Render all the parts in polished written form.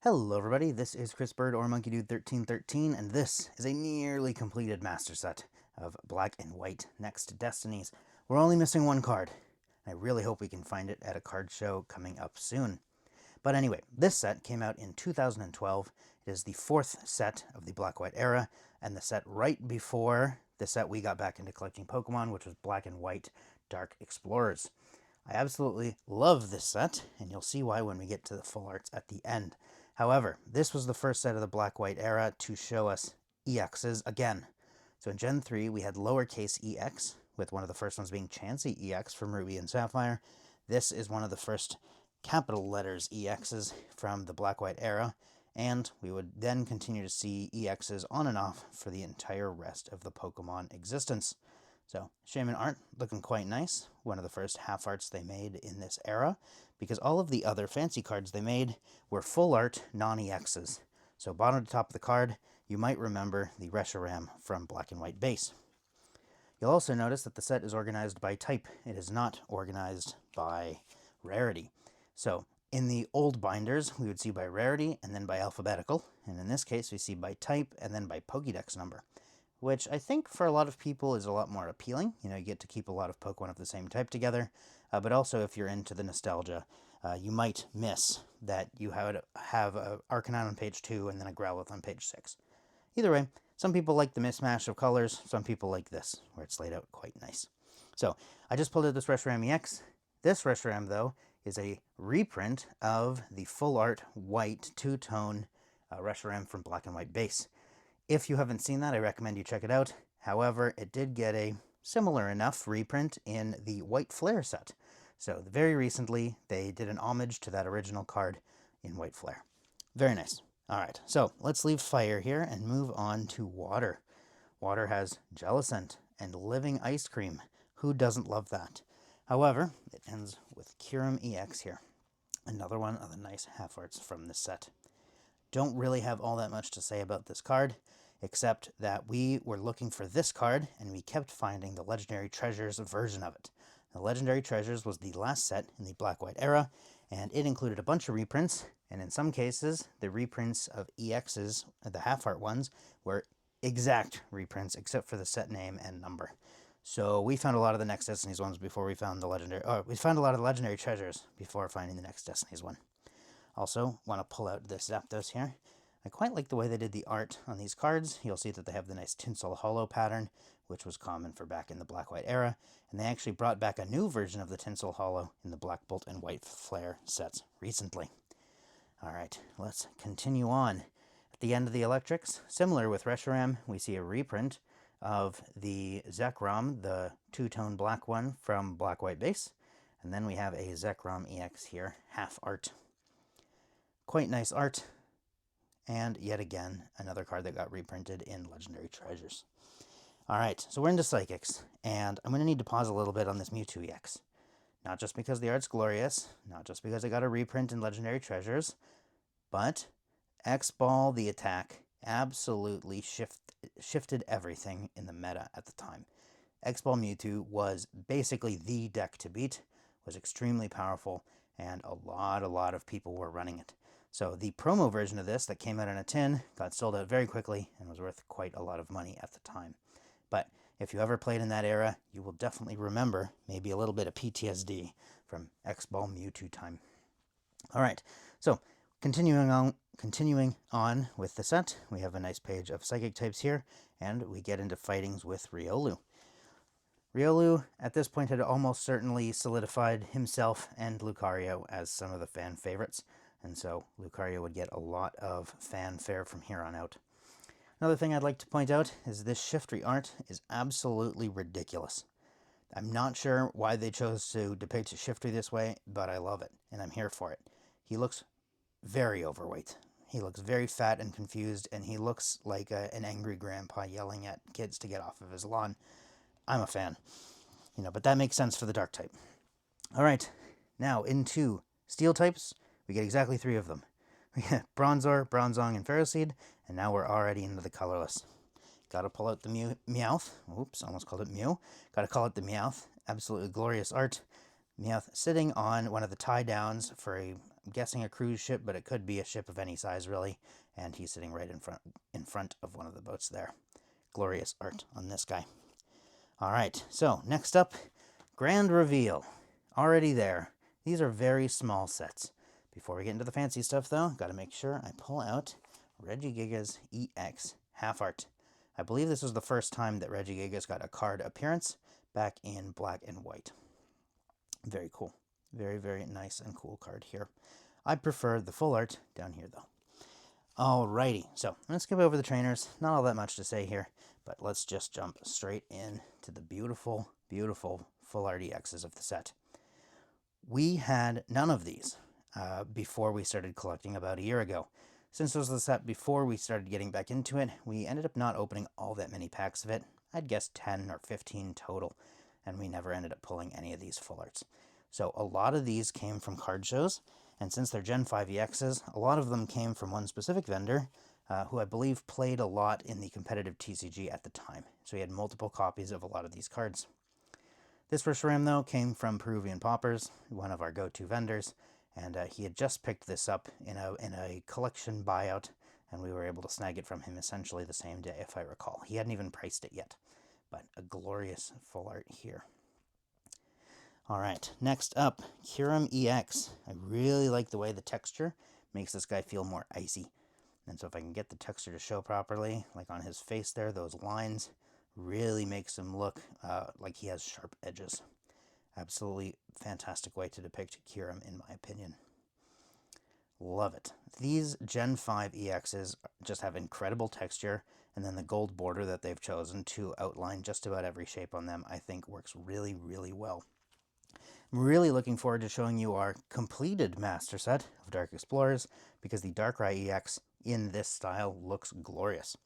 Hello everybody, this is Chris Bird or MonkeyDude1313, and this is a nearly completed master set of black and white next Destinies. We're only missing one card. I really hope we can find it at a card show coming up soon. But anyway, this set came out in 2012. It is the fourth set of the Black-White era, and the set right before the set we got back into collecting Pokemon, which was Black and White Dark Explorers. I absolutely love this set, and you'll see why when we get to the full arts at the end. However, this was the first set of the Black-White era to show us EXs again. So in Gen 3, we had lowercase EX, with one of the first ones being Chansey EX from Ruby and Sapphire. This is one of the first capital letters EXs from the Black-White era, and we would then continue to see EXs on and off for the entire rest of the Pokemon existence. So, Shaman art looking quite nice. One of the first half arts they made in this era, because all of the other fancy cards they made were full art non-EXs. So bottom to top of the card, you might remember the Reshiram from Black and White base. You'll also notice that the set is organized by type. It is not organized by rarity. So in the old binders, we would see by rarity and then by alphabetical. And in this case, we see by type and then by Pokédex number, which I think for a lot of people is a lot more appealing. You know, you get to keep a lot of Pokemon of the same type together, but also if you're into the nostalgia, you might miss that you have a Arcanine on page 2 and then a Growlithe on page 6. Either way, some people like the mismatch of colors, some people like this, where it's laid out quite nice. So, I just pulled out this Reshiram EX. This Reshiram, though, is a reprint of the full art white two-tone Reshiram from Black and White base. If you haven't seen that, I recommend you check it out. However, it did get a similar enough reprint in the White Flare set. So very recently, they did an homage to that original card in White Flare. Very nice. All right, so let's leave fire here and move on to water. Water has Jellicent and Living Ice Cream. Who doesn't love that? However, it ends with Kyurem EX here. Another one of the nice half arts from this set. Don't really have all that much to say about this card, except that we were looking for this card and we kept finding the Legendary Treasures version of it. The Legendary Treasures was the last set in the Black-White era, and it included a bunch of reprints, and in some cases, the reprints of EXs, the half-art ones, were exact reprints except for the set name and number. So we found a lot of the next Destinies ones before we found the Legendary... we found a lot of the Legendary Treasures before finding the next Destinies one. Also, want to pull out this Zapdos here. I quite like the way they did the art on these cards. You'll see that they have the nice tinsel hollow pattern, which was common for back in the Black-White era, and they actually brought back a new version of the tinsel hollow in the Black Bolt and White Flare sets recently. Alright, let's continue on. At the end of the Electrics, similar with Reshiram, we see a reprint of the Zekrom, the two-tone black one from Black-White base, and then we have a Zekrom EX here, half art. Quite nice art, and yet again, another card that got reprinted in Legendary Treasures. Alright, so we're into Psychics, and I'm going to need to pause a little bit on this Mewtwo EX. Not just because the art's glorious, not just because it got a reprint in Legendary Treasures, but X-Ball, the attack, absolutely shifted everything in the meta at the time. X-Ball Mewtwo was basically the deck to beat, was extremely powerful, and a lot of people were running it. So the promo version of this that came out in a tin got sold out very quickly and was worth quite a lot of money at the time. But if you ever played in that era, you will definitely remember maybe a little bit of PTSD from X-Ball Mewtwo time. Alright, so continuing on with the set, we have a nice page of Psychic types here, and we get into fightings with Riolu. Riolu, at this point, had almost certainly solidified himself and Lucario as some of the fan favorites, and so Lucario would get a lot of fanfare from here on out. Another thing I'd like to point out is this Shiftry art is absolutely ridiculous. I'm not sure why they chose to depict Shiftry this way, but I love it, and I'm here for it. He looks very overweight. He looks very fat and confused, and he looks like an angry grandpa yelling at kids to get off of his lawn. I'm a fan. You know, but that makes sense for the dark type. Alright, now into steel types. We get exactly 3 of them. We get Bronzor, Bronzong, and Ferroseed, and now we're already into the colorless. Gotta pull out the Meowth. Oops, almost called it Mew. Gotta call it the Meowth. Absolutely glorious art. Meowth sitting on one of the tie downs for guessing a cruise ship, but it could be a ship of any size, really. And he's sitting right in front of one of the boats there. Glorious art on this guy. All right, so next up, grand reveal. Already there. These are very small sets. Before we get into the fancy stuff, though, got to make sure I pull out Regigiga's EX Half Art. I believe this was the first time that Regigiga's got a card appearance back in black and white. Very cool. Very, very nice and cool card here. I prefer the full art down here, though. Alrighty, so let's skip over the trainers. Not all that much to say here, but let's just jump straight in to the beautiful, beautiful full art EXs of the set. We had none of these before we started collecting about a year ago. Since this was the set before we started getting back into it, we ended up not opening all that many packs of it. I'd guess 10 or 15 total, and we never ended up pulling any of these full arts. So a lot of these came from card shows, and since they're Gen 5 EXs, a lot of them came from one specific vendor who I believe played a lot in the competitive TCG at the time. So he had multiple copies of a lot of these cards. This first RAM, though, came from Peruvian Poppers, one of our go-to vendors, and he had just picked this up in a collection buyout, and we were able to snag it from him essentially the same day, if I recall. He hadn't even priced it yet, but a glorious full art here. All right, next up, Kyurem EX. I really like the way the texture makes this guy feel more icy. And so if I can get the texture to show properly, like on his face there, those lines really makes him look like he has sharp edges. Absolutely fantastic way to depict Kyurem, in my opinion. Love it. These Gen 5 EXs just have incredible texture, and then the gold border that they've chosen to outline just about every shape on them, I think works really, really well. I'm really looking forward to showing you our completed master set of Dark Explorers, because the Darkrai EX in this style looks glorious.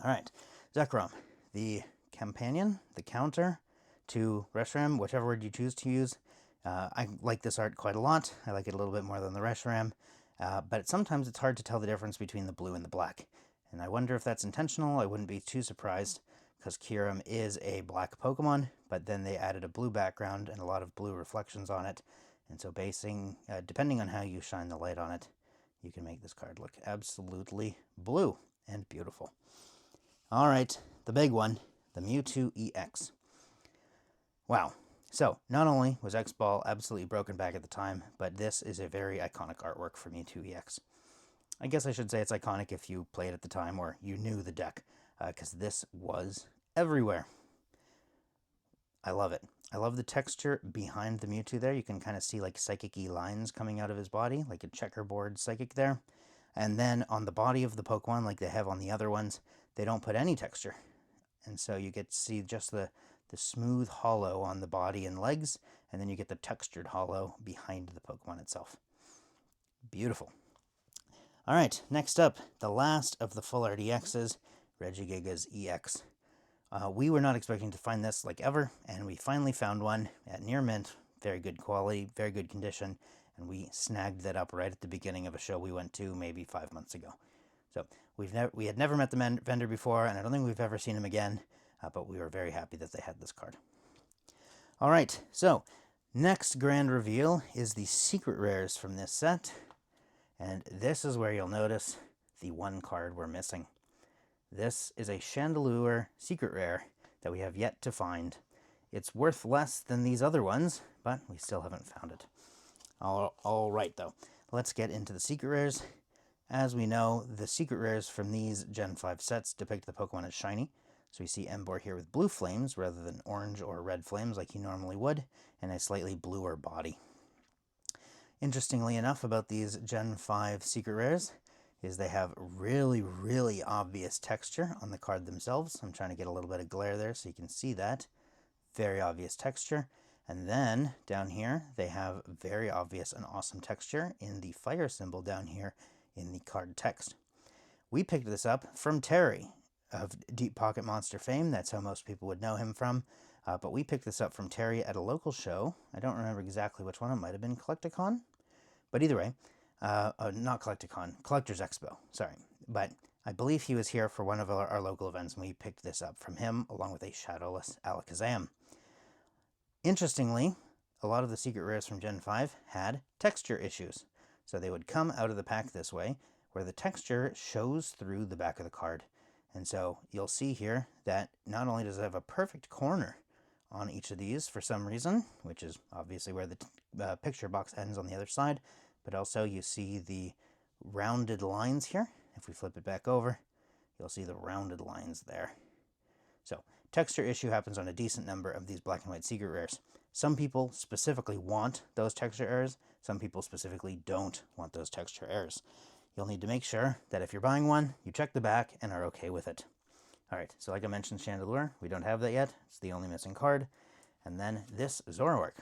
All right, Zekrom, the companion, the counter to Reshiram, whichever word you choose to use. I like this art quite a lot. I like it a little bit more than the Reshiram, but sometimes it's hard to tell the difference between the blue and the black. And I wonder if that's intentional. I wouldn't be too surprised, because Kyurem is a black Pokemon, but then they added a blue background and a lot of blue reflections on it. And so depending on how you shine the light on it, you can make this card look absolutely blue and beautiful. All right, the big one, the Mewtwo EX. Wow. So, not only was X-Ball absolutely broken back at the time, but this is a very iconic artwork for Mewtwo EX. I guess I should say it's iconic if you played at the time or you knew the deck, because this was everywhere. I love it. I love the texture behind the Mewtwo there. You can kind of see like psychic-y lines coming out of his body, like a checkerboard psychic there. And then on the body of the Pokemon, like they have on the other ones, they don't put any texture. And so you get to see just the smooth hollow on the body and legs, and then you get the textured hollow behind the Pokemon itself. Beautiful. All right, next up, the last of the full art EXs, Regigiga's EX. We were not expecting to find this like ever, and we finally found one at near mint, very good quality, very good condition, and we snagged that up right at the beginning of a show we went to maybe 5 months ago. So we had never met the vendor before, and I don't think we've ever seen him again, but we were very happy that they had this card. All right, so next grand reveal is the secret rares from this set, and this is where you'll notice the one card we're missing. This is a Chandelure secret rare that we have yet to find. It's worth less than these other ones, but we still haven't found it. All right, though. Let's get into the secret rares. As we know, the secret rares from these Gen 5 sets depict the Pokemon as shiny. So we see Emboar here with blue flames rather than orange or red flames like he normally would, and a slightly bluer body. Interestingly enough about these Gen 5 secret rares is they have really, really obvious texture on the card themselves. I'm trying to get a little bit of glare there so you can see that. Very obvious texture. And then down here, they have very obvious and awesome texture in the fire symbol down here in the card text. We picked this up from Terry of Deep Pocket Monster fame. That's how most people would know him from. But we picked this up from Terry at a local show. I don't remember exactly which one. It might have been Collecticon. But either way, not Collecticon, Collector's Expo, sorry. But I believe he was here for one of our local events, and we picked this up from him, along with a Shadowless Alakazam. Interestingly, a lot of the secret rares from Gen 5 had texture issues. So they would come out of the pack this way, where the texture shows through the back of the card. And so you'll see here that not only does it have a perfect corner on each of these for some reason, which is obviously where the picture box ends on the other side, but also you see the rounded lines here. If we flip it back over, you'll see the rounded lines there. So texture issue happens on a decent number of these black and white secret rares. Some people specifically want those texture errors. Some people specifically don't want those texture errors. You'll need to make sure that if you're buying one, you check the back and are okay with it. Alright, so like I mentioned, Chandelure, we don't have that yet. It's the only missing card. And then this Zoroark.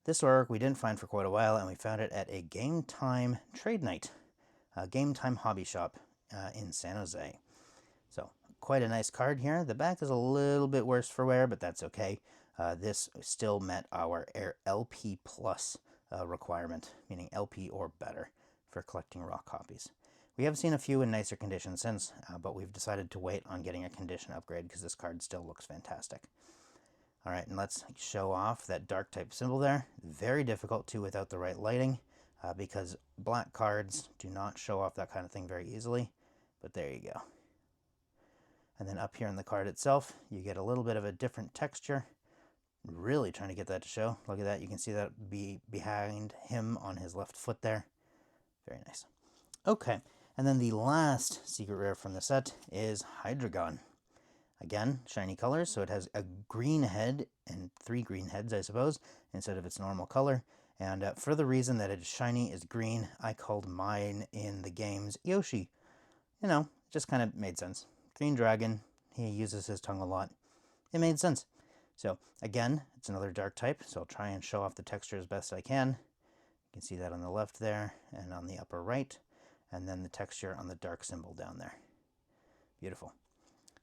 This Zoroark we didn't find for quite a while, and we found it at a Game Time trade night, a Game Time hobby shop in San Jose. So quite a nice card here. The back is a little bit worse for wear, but that's okay. This still met our LP Plus requirement, meaning LP or better for collecting raw copies. We have seen a few in nicer condition since, but we've decided to wait on getting a condition upgrade because this card still looks fantastic. Alright, and let's show off that dark type symbol there. Very difficult to without the right lighting, because black cards do not show off that kind of thing very easily, but there you go. And then up here in the card itself, you get a little bit of a different texture. Really trying to get that to show. Look at that, you can see that behind him on his left foot there. Very nice. Okay, and then the last secret rare from the set is Hydreigon. Again, shiny colors, so it has a green head and 3 green heads, I suppose, instead of its normal color. And for the reason that it is shiny, is green, I called mine in the games Yoshi. You know, it just kind of made sense. Green dragon, he uses his tongue a lot. It made sense. So again, it's another dark type, so I'll try and show off the texture as best I can. You can see that on the left there and on the upper right, and then the texture on the dark symbol down there. Beautiful.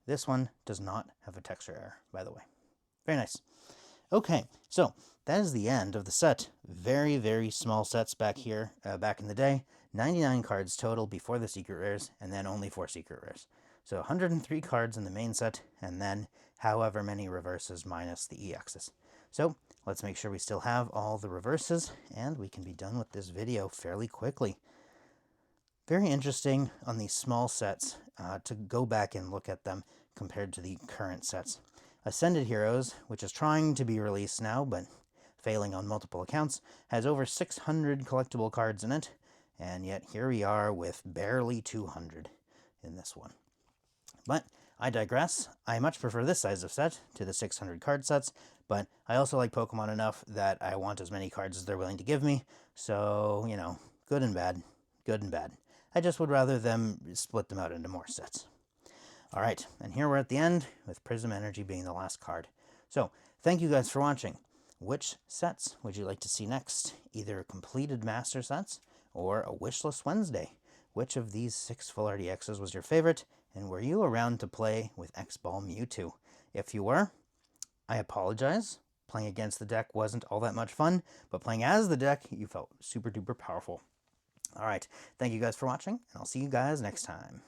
This one does not have a texture error, by the way. Very nice. Okay, so that is the end of the set. Very, very small sets back here, back in the day. 99 cards total before the secret rares, and then only 4 secret rares. So 103 cards in the main set, and then however many reverses minus the EXs. So let's make sure we still have all the reverses, and we can be done with this video fairly quickly. Very interesting on these small sets to go back and look at them compared to the current sets. Ascended Heroes, which is trying to be released now, but failing on multiple accounts, has over 600 collectible cards in it, and yet here we are with barely 200 in this one. But I digress. I much prefer this size of set to the 600 card sets, but I also like Pokemon enough that I want as many cards as they're willing to give me, so, you know, good and bad, good and bad. I just would rather them split them out into more sets. Alright, and here we're at the end, with Prism Energy being the last card. So, thank you guys for watching. Which sets would you like to see next? Either completed master sets, or a Wishlist Wednesday? Which of these 6 full Art EXs was your favorite, and were you around to play with X-Ball Mewtwo? If you were, I apologize. Playing against the deck wasn't all that much fun, but playing as the deck, you felt super duper powerful. Alright, thank you guys for watching, and I'll see you guys next time.